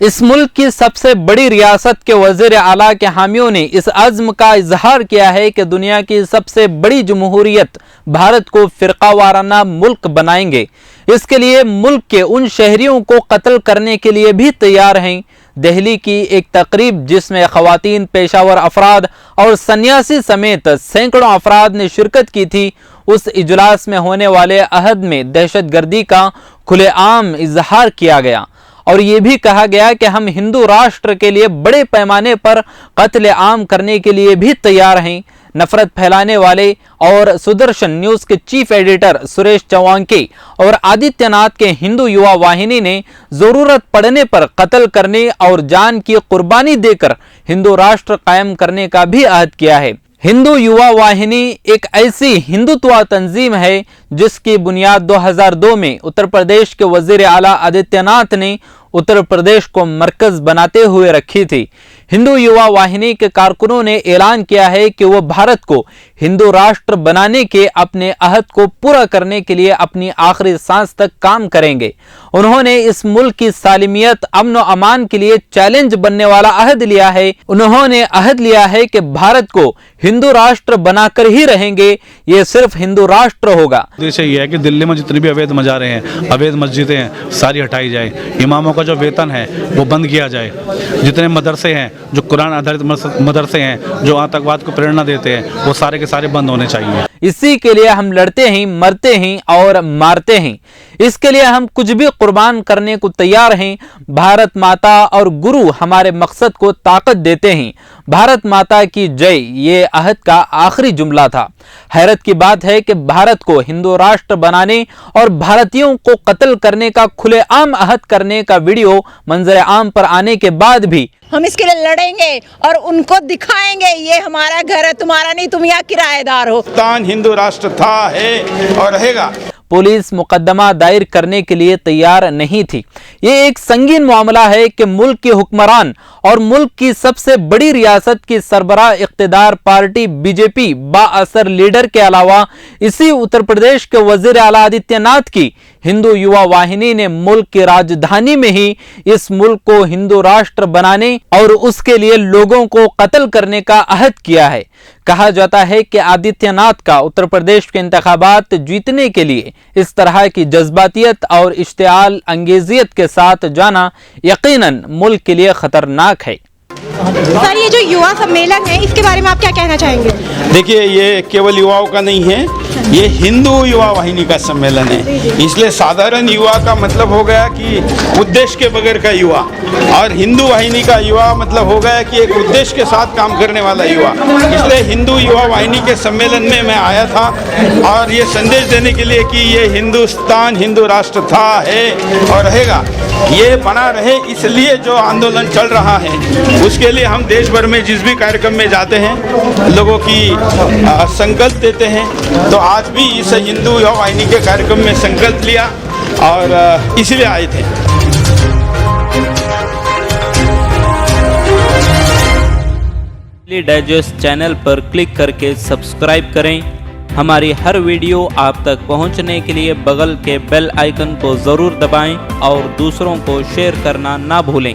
इस मुल्क की सबसे बड़ी रियासत के वज़ीर आला के हामियों ने इस अज़्म का इजहार किया है कि दुनिया की सबसे बड़ी जमहूरियत भारत को फ़िरक़ावाराना मुल्क बनाएंगे। इसके लिए मुल्क के उन शहरियों को कत्ल करने के लिए भी तैयार हैं। दिल्ली की एक तकरीब जिसमें ख़वातीन, पेशावर अफराद और सन्यासी समेत सैकड़ों अफराद ने शिरकत की थी, उस इजलास में होने वाले अहद में दहशतगर्दी का खुलेआम इजहार किया गया और ये भी कहा गया कि हम हिंदू राष्ट्र के लिए बड़े पैमाने पर कत्ल आम करने के लिए भी तैयार हैं। नफरत फैलाने वाले और सुदर्शन न्यूज़ के चीफ एडिटर सुरेश चौहान और आदित्यनाथ के हिंदू युवा वाहिनी ने ज़रूरत पड़ने पर कत्ल करने और जान की कुर्बानी देकर हिंदू राष्ट्र कायम करने का भी अहद किया है। हिंदू युवा वाहिनी एक ऐसी हिंदुत्व तंजीम है जिसकी बुनियाद 2002 में उत्तर प्रदेश के वज़ीर आला आदित्यनाथ ने उत्तर प्रदेश को मरकज बनाते हुए रखी थी। हिंदू युवा वाहिनी के कारकुनों ने ऐलान किया है कि वो भारत को हिंदू राष्ट्र बनाने के अपने अहद को पूरा करने के लिए अपनी आखिरी सांस तक काम करेंगे। उन्होंने इस मुल्क की सालिमियत, अमन और अमान के लिए चैलेंज बनने वाला अहद लिया है। उन्होंने अहद लिया है कि भारत को हिंदू राष्ट्र बनाकर ही रहेंगे, ये सिर्फ हिंदू राष्ट्र होगा। उद्देश्य ये है कि दिल्ली में जितनी भी अवैध मज़ारे हैं, अवैध मस्जिदें हैं, सारी हटाई जाए। इमामों का जो वेतन है वो बंद किया जाए। जितने मदरसे हैं, जो कुरान आधारित मदरसे हैं, जो आतंकवाद को प्रेरणा देते हैं, वो सारे के सारे बंद होने चाहिए। इसी के लिए हम लड़ते हैं, मरते हैं और मारते हैं। इसके लिए हम कुछ भी कुर्बान करने को तैयार हैं। भारत माता और गुरु हमारे मकसद को ताकत देते हैं। भारत माता की जय, ये अहद का आखिरी जुमला था। हैरत की बात है कि भारत को हिंदू राष्ट्र बनाने और भारतीयों को कत्ल करने का खुलेआम अहद करने का वीडियो मंजर आम पर आने के बाद भी हम इसके लिए लड़ेंगे और उनको दिखाएंगे ये हमारा घर है, तुम्हारा नहीं, तुम यहाँ किराएदार हो। पाकिस्तान हिंदू राष्ट्र था, है और रहेगा। पुलिस मुकदमा दायर करने के लिए तैयार नहीं थी। ये एक संगीन मामला है कि मुल्क के हुक्मरान और मुल्क की सबसे बड़ी रियासत की सरबराह इख्तिदार पार्टी बीजेपी बाअसर लीडर के अलावा इसी उत्तर प्रदेश के वज़ीर आला आदित्यनाथ की हिंदू युवा वाहिनी ने मुल्क की राजधानी में ही इस मुल्क को हिंदू राष्ट्र बनाने और उसके लिए लोगों को कत्ल करने का अहद किया है। कहा जाता है कि आदित्यनाथ का उत्तर प्रदेश के इंतखाबात जीतने के लिए इस तरह की जज्बातियत और इश्तिआल अंगेजियत के साथ जाना यकीनन मुल्क के लिए खतरनाक है। सर, ये जो युवा सम्मेलन है इसके बारे में आप क्या कहना चाहेंगे? देखिए, ये केवल युवाओं का नहीं है, ये हिंदू युवा वाहिनी का सम्मेलन है। इसलिए साधारण युवा का मतलब हो गया कि उद्देश्य के बगैर का युवा, और हिंदू वाहिनी का युवा मतलब हो गया कि एक उद्देश्य के साथ काम करने वाला युवा। इसलिए हिंदू युवा वाहिनी के सम्मेलन में मैं आया था और ये संदेश देने के लिए कि ये हिंदुस्तान हिंदू राष्ट्र था, है और रहेगा। ये बना रहे, इसलिए जो आंदोलन चल रहा है उसके लिए हम देश भर में जिस भी कार्यक्रम में जाते हैं, लोगों की संकल्प देते हैं। तो आज भी इस हिंदू युवा वाहिनी के कार्यक्रम में संकल्प लिया और इसलिए आए थे। डाइजेस्ट चैनल पर क्लिक करके सब्सक्राइब करें। हमारी हर वीडियो आप तक पहुंचने के लिए बगल के बेल आइकन को ज़रूर दबाएं और दूसरों को शेयर करना ना भूलें।